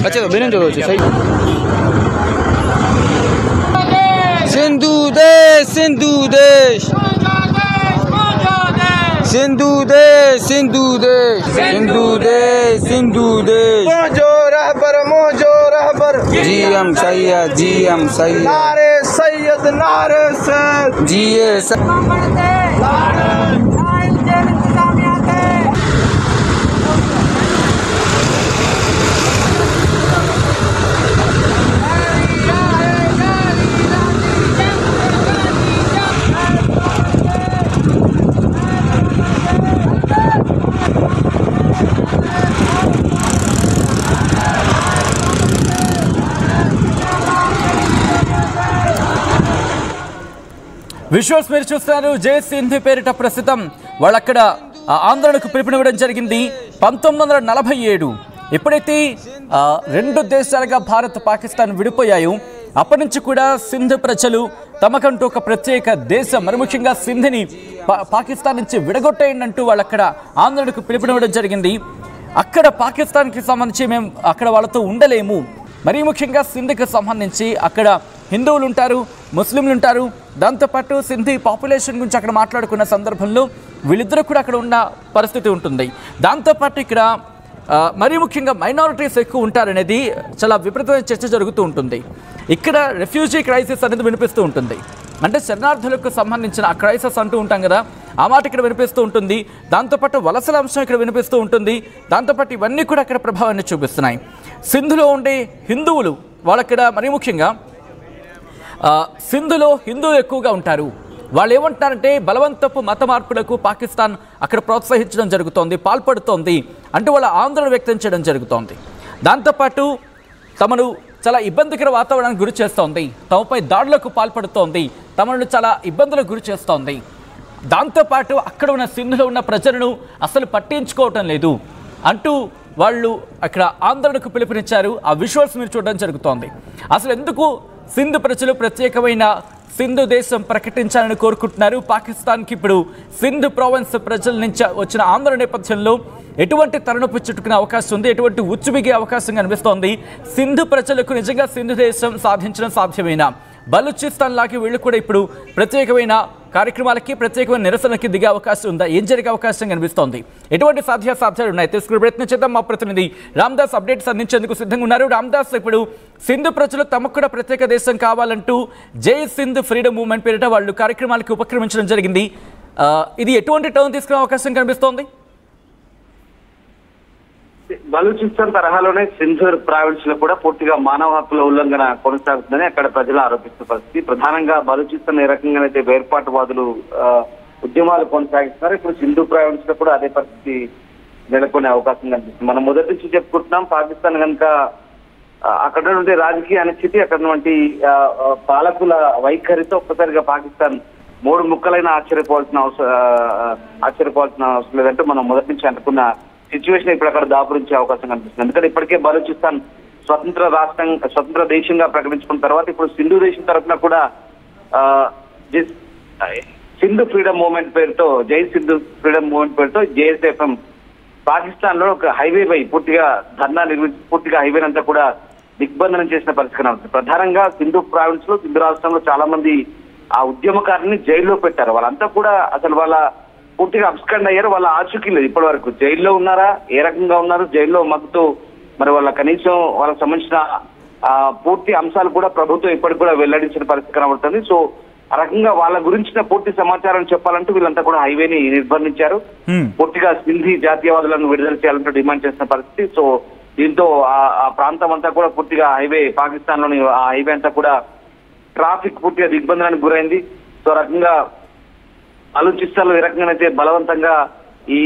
अच्छा बेन जो सही सिंधु देश सिंधु देश सिंधु देश सिंधु देश सिंधु देश सिंधु देश मोजो रहबर जीएम सैयद नारे सैयद नारे सैयद जिए విజువల్స్ మీరు చూస్తున్నారు. జై సింధ్ పేరిట ప్రస్తుతం వాళ్ళక్కడ ఆందోళనకు పిలుపునివ్వడం జరిగింది 1947. ఎప్పుడైతే రెండు దేశాలుగా భారత్ పాకిస్తాన్ విడిపోయాయో అప్పటి నుంచి కూడా సింధ్ ప్రజలు తమకంటూ ఒక ప్రత్యేక దేశం, మరి ముఖ్యంగా సింధ్ని పాకిస్తాన్ నుంచి విడగొట్టేయండి అంటూ వాళ్ళక్కడ ఆందోళనకు పిలుపునివ్వడం జరిగింది. అక్కడ పాకిస్తాన్కి సంబంధించి మేము అక్కడ వాళ్ళతో ఉండలేము, మరీ ముఖ్యంగా సింధ్కి సంబంధించి అక్కడ హిందువులు ఉంటారు, ముస్లింలు ఉంటారు, దాంతోపాటు సింధీ పాపులేషన్ గురించి అక్కడ మాట్లాడుకున్న సందర్భంలో వీళ్ళిద్దరూ కూడా అక్కడ ఉన్న పరిస్థితి ఉంటుంది. దాంతోపాటు ఇక్కడ మరీ ముఖ్యంగా మైనారిటీస్ ఎక్కువ ఉంటారనేది చాలా విపరీతమైన చర్చ జరుగుతూ ఉంటుంది. ఇక్కడ రెఫ్యూజీ క్రైసిస్ అనేది వినిపిస్తూ ఉంటుంది. అంటే శరణార్థులకు సంబంధించిన ఆ క్రైసిస్ అంటూ ఉంటాం కదా, ఆ మాట ఇక్కడ వినిపిస్తూ ఉంటుంది. దాంతోపాటు వలసల అంశం ఇక్కడ వినిపిస్తూ ఉంటుంది. దాంతోపాటు ఇవన్నీ కూడా అక్కడ ప్రభావాన్ని చూపిస్తున్నాయి. సింధులో ఉండే హిందువులు వాళ్ళక్కడ మరీ ముఖ్యంగా సింధులో హిందువులు ఎక్కువగా ఉంటారు. వాళ్ళు ఏమంటున్నారంటే బలవంతపు మత మార్పులకు పాకిస్తాన్ అక్కడ ప్రోత్సహించడం జరుగుతోంది, పాల్పడుతోంది అంటూ వాళ్ళ ఆందోళన వ్యక్తం చేయడం జరుగుతోంది. దాంతోపాటు తమను చాలా ఇబ్బందికర వాతావరణానికి గురి చేస్తోంది, తమపై దాడులకు పాల్పడుతోంది, తమను చాలా ఇబ్బందులకు గురి చేస్తోంది. దాంతోపాటు అక్కడ ఉన్న సింధులో ఉన్న ప్రజలను అసలు పట్టించుకోవటం లేదు అంటూ వాళ్ళు అక్కడ ఆందోళనకు పిలుపునిచ్చారు. ఆ విజువల్స్ మీరు చూడడం జరుగుతోంది. అసలు ఎందుకు సింధు ప్రజలు ప్రత్యేకమైన సింధు దేశం ప్రకటించాలని కోరుకుంటున్నారు? పాకిస్తాన్కి ఇప్పుడు సింధు ప్రావిన్స్ ప్రజల నుంచి వచ్చిన ఆందోళన నేపథ్యంలో ఎటువంటి తలనొప్పి చుట్టుకునే అవకాశం ఉంది, ఎటువంటి ఉచ్చుబిగే అవకాశం కనిపిస్తోంది? సింధు ప్రజలకు నిజంగా సింధు దేశం సాధించడం సాధ్యమేనా? బలూచిస్తాన్ లాగా వీళ్ళు కూడా ఇప్పుడు ప్రత్యేకమైన కార్యక్రమాలకి, ప్రత్యేకమైన నిరసనకి దిగే అవకాశం ఉందా? ఏం జరిగే అవకాశం కనిపిస్తోంది? ఎటువంటి సాధ్యాసాధ్యాలు ఉన్నాయి? తెలుసుకునే ప్రయత్నం చేద్దాం. మా ప్రతినిధి రామ్దాస్ అప్డేట్స్ అందించేందుకు సిద్ధంగా ఉన్నారు. రామ్దాస్, ఇప్పుడు సింధు ప్రజలు తమకు కూడా ప్రత్యేక దేశం కావాలంటూ జై సింధ్ ఫ్రీడమ్ మూవ్మెంట్ పేరిట వాళ్ళు కార్యక్రమాలకి ఉపక్రమించడం జరిగింది. ఇది ఎటువంటి టర్న్ తీసుకునే అవకాశం కనిపిస్తోంది? బలూచిస్తాన్ తరహాలోనే సింధ్ ప్రావిన్స్ లో కూడా పూర్తిగా మానవ హక్కుల ఉల్లంఘన కొనసాగుతుందని అక్కడ ప్రజలు ఆరోపిస్తున్న పరిస్థితి. ప్రధానంగా బలూచిస్తాన్ ఏ రకంగానైతే వేర్పాటువాదులు ఉద్యమాలు కొనసాగిస్తున్నారు, ఇప్పుడు సింధు ప్రావిన్స్ లో కూడా అదే పరిస్థితి నెలకొనే అవకాశం కనిపిస్తుంది. మనం మొదటి నుంచి చెప్పుకుంటున్నాం, పాకిస్తాన్ కనుక అక్కడ నుండి రాజకీయ అనిశ్చితి, అక్కడ నుండి పాలకుల వైఖరితో ఒక్కసారిగా పాకిస్తాన్ మూడు ముక్కలైన ఆశ్చర్యపోవాల్సిన అవసరం లేదంటే మనం మొదటి నుంచి అనుకున్న సిచ్యువేషన్ ఇప్పుడు అక్కడ దాపురించే అవకాశం కనిపిస్తుంది. ఎందుకంటే ఇప్పటికే బలూచిస్తాన్ స్వతంత్ర దేశంగా ప్రకటించుకున్న తర్వాత ఇప్పుడు సింధు దేశం తరఫున కూడా సింధు ఫ్రీడమ్ మూవ్మెంట్ పేరుతో, జై సింధు ఫ్రీడమ్ మూవ్మెంట్ పేరుతో జేఎస్ఎఫ్ఎం పాకిస్తాన్ లో ఒక హైవే పై పూర్తిగా ధర్నా నిర్వహించి పూర్తిగా హైవే అంతా కూడా దిగ్బంధనం చేసిన పరిస్థితి కనబడుతుంది. ప్రధానంగా సింధు ప్రావిన్స్ లో, సింధు రాష్ట్రంలో చాలా మంది ఆ ఉద్యమకారుని జైల్లో పెట్టారు. వాళ్ళంతా కూడా అసలు వాళ్ళ పూర్తిగా అబ్స్కండ్ అయ్యారు. వాళ్ళ ఆచూకీ లేదు ఇప్పటి వరకు. జైల్లో ఉన్నారా, ఏ రకంగా ఉన్నారు, జైల్లో మగ్గుతూ మరి వాళ్ళ కనీసం వాళ్ళకి సంబంధించిన పూర్తి అంశాలు కూడా ప్రభుత్వం ఇప్పటికి కూడా వెల్లడించిన పరిస్థితి కనబడుతుంది. సో ఆ రకంగా వాళ్ళ గురించిన పూర్తి సమాచారం చెప్పాలంటూ వీళ్ళంతా కూడా హైవేని నిర్బంధించారు. పూర్తిగా సింధీ జాతీయవాదులను విడుదల చేయాలంటూ డిమాండ్ చేసిన పరిస్థితి. సో దీంతో ఆ ప్రాంతం అంతా కూడా పూర్తిగా హైవే, పాకిస్తాన్ లోని ఆ హైవే అంతా కూడా ట్రాఫిక్ పూర్తిగా దిగ్బంధనానికి గురైంది. సో రకంగా బలూచిస్తాన్ లో ఏ రకంగానైతే బలవంతంగా ఈ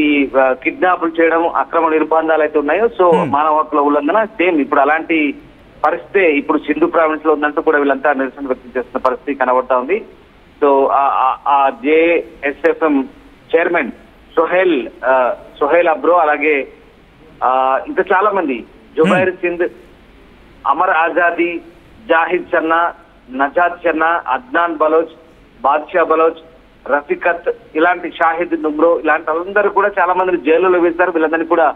కిడ్నాపులు చేయడం, అక్రమ నిర్బంధాలు అయితే ఉన్నాయో, సో మానవ హక్కుల ఉల్లంఘన సేమ్ ఇప్పుడు అలాంటి పరిస్థితి ఇప్పుడు సింధు ప్రావిన్స్ లో ఉందంటూ కూడా వీళ్ళంతా నిరసన వ్యక్తం చేస్తున్న పరిస్థితి కనబడతా ఉంది. సో ఆ జేఎస్ఎఫ్ఎం చైర్మన్ సోహెల్ అబ్రో, అలాగే ఇంకా చాలా మంది, జుబైర్ సింధ్, అమర్ ఆజాదీ, జాహిద్ చన్నా, నజాద్ చన్నా, అద్నాన్ బలోచ్, బాద్షా బలోచ్, రఫీకత్, ఇలాంటి షాహిద్ నుమ్రో ఇలాంటి వాళ్ళందరూ కూడా చాలా మందిని జైలులో వేశారు. వీళ్ళందరినీ కూడా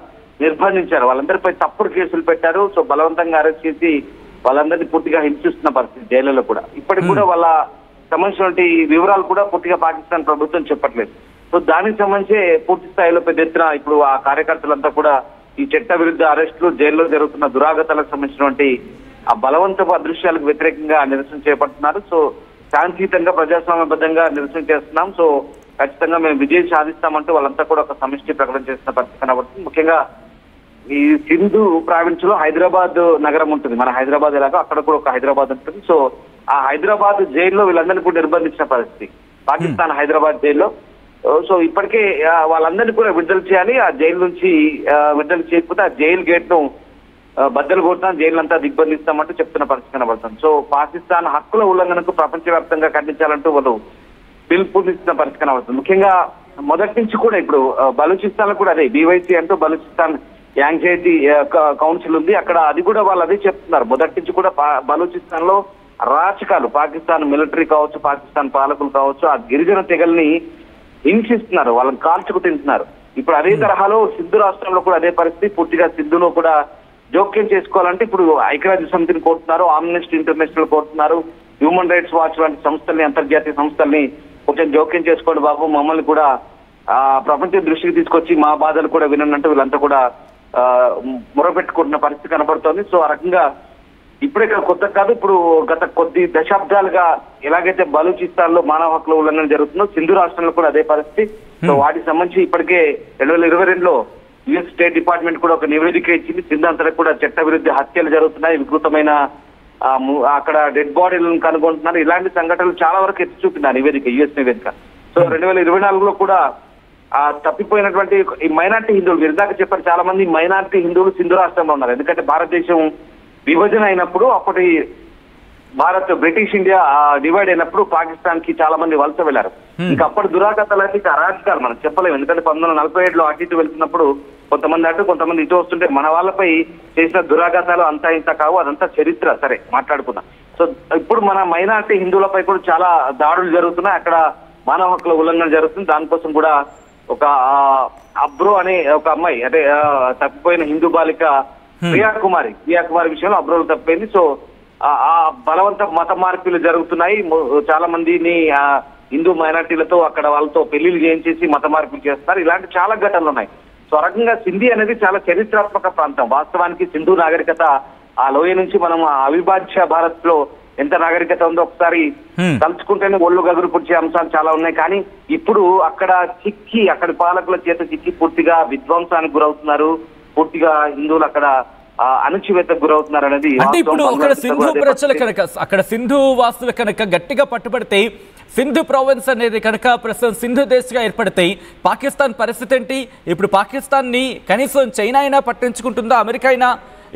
నిర్బంధించారు. వాళ్ళందరిపై తప్పుడు కేసులు పెట్టారు. సో బలవంతంగా అరెస్ట్ చేసి వాళ్ళందరినీ పూర్తిగా హింసిస్తున్న పరిస్థితి జైలులో కూడా. ఇప్పటికి కూడా వాళ్ళ సంబంధించినటువంటి వివరాలు కూడా పూర్తిగా పాకిస్తాన్ ప్రభుత్వం చెప్పట్లేదు. సో దానికి సంబంధించి పూర్తి స్థాయిలో పెద్ద ఎత్తున ఇప్పుడు ఆ కార్యకర్తలంతా కూడా ఈ చట్ట విరుద్ధ అరెస్టులు, జైల్లో జరుగుతున్న దురాగతాలకు సంబంధించినటువంటి ఆ బలవంతపు అదృశ్యాలకు వ్యతిరేకంగా నిరసన చేపడుతున్నారు. సో శాంతియుతంగా ప్రజాస్వామ్యబద్ధంగా నిరసన చేస్తున్నాం. సో ఖచ్చితంగా మేము విజయం సాధిస్తామంటూ వాళ్ళంతా కూడా ఒక సమిష్టి ప్రకటన చేస్తున్న పరిస్థితి కనబడుతుంది. ముఖ్యంగా ఈ సింధు ప్రావిన్స్ లో హైదరాబాద్ నగరం ఉంటుంది. మన హైదరాబాద్ ఎలాగో అక్కడ కూడా ఒక హైదరాబాద్ ఉంటుంది. సో ఆ హైదరాబాద్ జైల్లో వీళ్ళందరినీ కూడా నిర్బంధించిన పరిస్థితి పాకిస్తాన్ హైదరాబాద్ జైల్లో. సో ఇప్పటికే వాళ్ళందరినీ కూడా విడుదల చేయాలి. ఆ జైలు నుంచి విడుదల చేయకపోతే ఆ జైలు గేట్ ను బద్దలు కొడతాం, జైలు దిగ్బంధిస్తామంటూ చెప్తున్న పరిస్థితి కనబడుతుంది. సో పాకిస్తాన్ హక్కుల ఉల్లంఘనకు ప్రపంచవ్యాప్తంగా ఖండించాలంటూ వాళ్ళు పిలుపునిస్తున్న పరిస్థితి కనబడుతుంది. ముఖ్యంగా మొదటి నుంచి కూడా ఇప్పుడు బలూచిస్తాన్ లో కూడా అదే బీవైసీ అంటూ బలూచిస్తాన్ యాంగ్జైటీ కౌన్సిల్ ఉంది. అక్కడ అది కూడా వాళ్ళు అదే చెప్తున్నారు. మొదటి నుంచి కూడా బలూచిస్తాన్ లో రాచకాలు, పాకిస్తాన్ మిలిటరీ కావచ్చు, పాకిస్తాన్ పాలకులు కావచ్చు, ఆ గిరిజన తెగల్ని హింసిస్తున్నారు, వాళ్ళని కాల్చుకు తింటున్నారు. ఇప్పుడు అదే తరహాలో సింధు రాష్ట్రంలో కూడా అదే పరిస్థితి. పూర్తిగా సింధులో కూడా జోక్యం చేసుకోవాలంటే ఇప్పుడు ఐక్యరాజ్య సమితిని కోరుతున్నారు, ఆమ్నెస్టీ ఇంటర్నేషనల్ కోరుతున్నారు, హ్యూమన్ రైట్స్ వాచ్ వంటి సంస్థల్ని, అంతర్జాతీయ సంస్థల్ని కొంచెం జోక్యం చేసుకోండి బాబు, మమ్మల్ని కూడా ప్రపంచ దృష్టికి తీసుకొచ్చి మా బాధలు కూడా వినంటూ వీళ్ళంతా కూడా మొరపెట్టుకుంటున్న పరిస్థితి కనబడుతోంది. సో ఆ రకంగా ఇప్పుడే కొత్త కాదు, ఇప్పుడు గత కొద్ది దశాబ్దాలుగా ఎలాగైతే బలూచిస్తాన్ లో మానవ హక్కుల ఉల్లంఘన జరుగుతుందో సింధు రాష్ట్రంలో కూడా అదే పరిస్థితి. సో వాటికి సంబంధించి ఇప్పటికే 2022లో యుఎస్ స్టేట్ డిపార్ట్మెంట్ కూడా ఒక నివేదిక ఇచ్చింది. సింధు అంతటా కూడా చట్ట విరుద్ధ హత్యలు జరుగుతున్నాయి, వికృతమైన అక్కడ డెడ్ బాడీలను కనుగొంటున్నారు. ఇలాంటి సంఘటనలు చాలా వరకు ఎత్తి చూపింది ఆ నివేదిక, యుఎస్ నివేదిక. సో 2024లో కూడా తప్పిపోయినటువంటి ఈ మైనార్టీ హిందువులు, మీరు ఇందాక చెప్పారు చాలా మంది మైనార్టీ హిందువులు సింధు రాష్ట్రంలో ఉన్నారు. ఎందుకంటే భారతదేశం విభజన అయినప్పుడు, అప్పటి భారత్ బ్రిటిష్ ఇండియా డివైడ్ అయినప్పుడు పాకిస్తాన్ కి చాలా మంది వలస వెళ్లారు. ఇంకా అప్పటి దురాగతాలకి అరాజకాలు మనం చెప్పలేము. ఎందుకంటే 1947లో అటు ఇటు వెళ్తున్నప్పుడు కొంతమంది అటు కొంతమంది ఇటు వస్తుంటే మన వాళ్ళపై చేసిన దురాఘాతాలు అంతా ఇంత కావు, అదంతా చరిత్ర. సరే మాట్లాడుకుందాం. సో ఇప్పుడు మన మైనార్టీ హిందువులపై కూడా చాలా దాడులు జరుగుతున్నాయి, అక్కడ మానవ హక్కుల ఉల్లంఘన జరుగుతుంది. దానికోసం కూడా ఒక అబ్రో అనే ఒక అమ్మాయి, అంటే తప్పిపోయిన హిందూ బాలిక ప్రియా కుమారి విషయంలో అబ్రోలు తప్పిపోయింది. సో ఆ బలవంత మత మార్పులు జరుగుతున్నాయి. చాలా మందిని హిందూ మైనార్టీలతో అక్కడ వాళ్ళతో పెళ్లిళ్ళు చేయించేసి మత మార్పులు చేస్తారు. ఇలాంటి చాలా ఘటనలు ఉన్నాయి. సో ఆ రకంగా సింధీ అనేది చాలా చరిత్రాత్మక ప్రాంతం. వాస్తవానికి సింధు నాగరికత ఆ లోయ నుంచి మనం అవిభాజ్య భారత్ లో ఎంత నాగరికత ఉందో ఒకసారి తలుచుకుంటేనే ఒళ్ళు గదురు పుడిచే అంశాలు చాలా ఉన్నాయి. కానీ ఇప్పుడు అక్కడ చిక్కి, అక్కడి పాలకుల చేత చిక్కి పూర్తిగా విధ్వంసానికి గురవుతున్నారు. పూర్తిగా హిందువులు అక్కడ అణచివేతకు గురవుతున్నారు అనేది. అంటే ఇప్పుడు అక్కడ సింధు ప్రజలు కనుక, అక్కడ సింధు వాసులు కనుక గట్టిగా పట్టుబడితే, సింధు ప్రావిన్స్ అనేది కనుక ప్రస్తుతం సింధు దేశంగా ఏర్పడితే పాకిస్తాన్ పరిస్థితి ఏంటి? ఇప్పుడు పాకిస్తాన్ ని కనీసం చైనా అయినా పట్టించుకుంటుందా? అమెరికా అయినా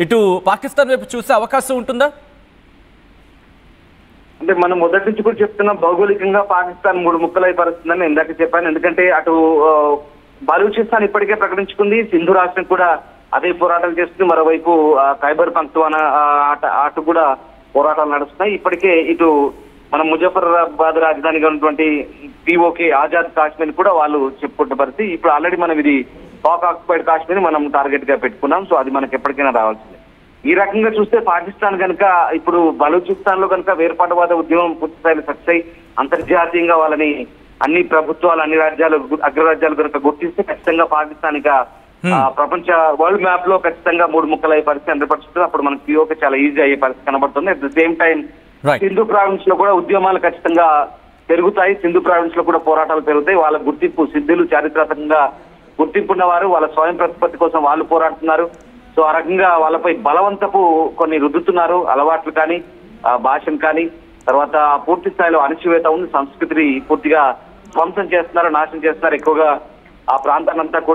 ఇటు పాకిస్తాన్ వైపు చూసే అవకాశం ఉంటుందా? అంటే మనం మొదటి నుంచి కూడా చెప్తున్నాం, భౌగోళికంగా పాకిస్తాన్ 3 ముక్కలై పరుస్తుందని ఇందాక చెప్పాను. ఎందుకంటే అటు బలూచిస్తాన్ ఇప్పటికే ప్రకటించుకుంది, సింధు రాష్ట్రం కూడా అదే పోరాటాలు చేస్తుంది. మరోవైపు ఖైబర్ పఖ్తూనా అటు కూడా పోరాటాలు నడుస్తున్నాయి. ఇప్పటికే ఇటు మనం ముజఫరాబాద్ రాజధానిగా ఉన్నటువంటి పిఓకే ఆజాద్ కాశ్మీర్ కూడా వాళ్ళు చెప్పుకుంటున్న పరిస్థితి. ఇప్పుడు ఆల్రెడీ మనం ఇది పాక్ ఆక్యుపైడ్ కాశ్మీర్ మనం టార్గెట్ గా పెట్టుకున్నాం. సో అది మనకి ఎప్పటికైనా రావాల్సిందే. ఈ రకంగా చూస్తే పాకిస్తాన్ కనుక ఇప్పుడు బలూచిస్తాన్ లో కనుక వేర్పాటువాద ఉద్యమం పూర్తి స్థాయిలో సక్సెస్ అయి అంతర్జాతీయంగా వాళ్ళని అన్ని ప్రభుత్వాలు, అన్ని రాజ్యాలు, అగ్రరాజ్యాలు కనుక గుర్తిస్తే ఖచ్చితంగా పాకిస్తాన్ ఇక ప్రపంచ వరల్డ్ మ్యాప్ లో ఖచ్చితంగా 3 ముక్కలు అయ్యే పరిస్థితి 100%. అప్పుడు మనకి పిఓకే చాలా ఈజీ అయ్యే పరిస్థితి కనబడుతుంది. At the same time Sindhu province లో కూడా ఉద్యమాలు ఖచ్చితంగా పెరుగుతాయి. సింధు ప్రావిన్స్ లో కూడా పోరాటాలు పెరుగుతాయి. వాళ్ళ గుర్తింపు, సిద్ధులు చారిత్రాత్మకంగా గుర్తింపున్న వారు, వాళ్ళ స్వయం ప్రతిపత్తి కోసం వాళ్ళు పోరాడుతున్నారు. సో ఆ రకంగా వాళ్ళపై బలవంతపు కొన్ని రుద్దుతున్నారు, అలవాట్లు కానీ భాషను కానీ. తర్వాత పూర్తి స్థాయిలో అణచివేత ఉంది, సంస్కృతిని పూర్తిగా ధ్వంసం చేస్తున్నారు, నాశనం చేస్తున్నారు. ఎక్కువగా ఆ ప్రాంతాన్నంతా కూడా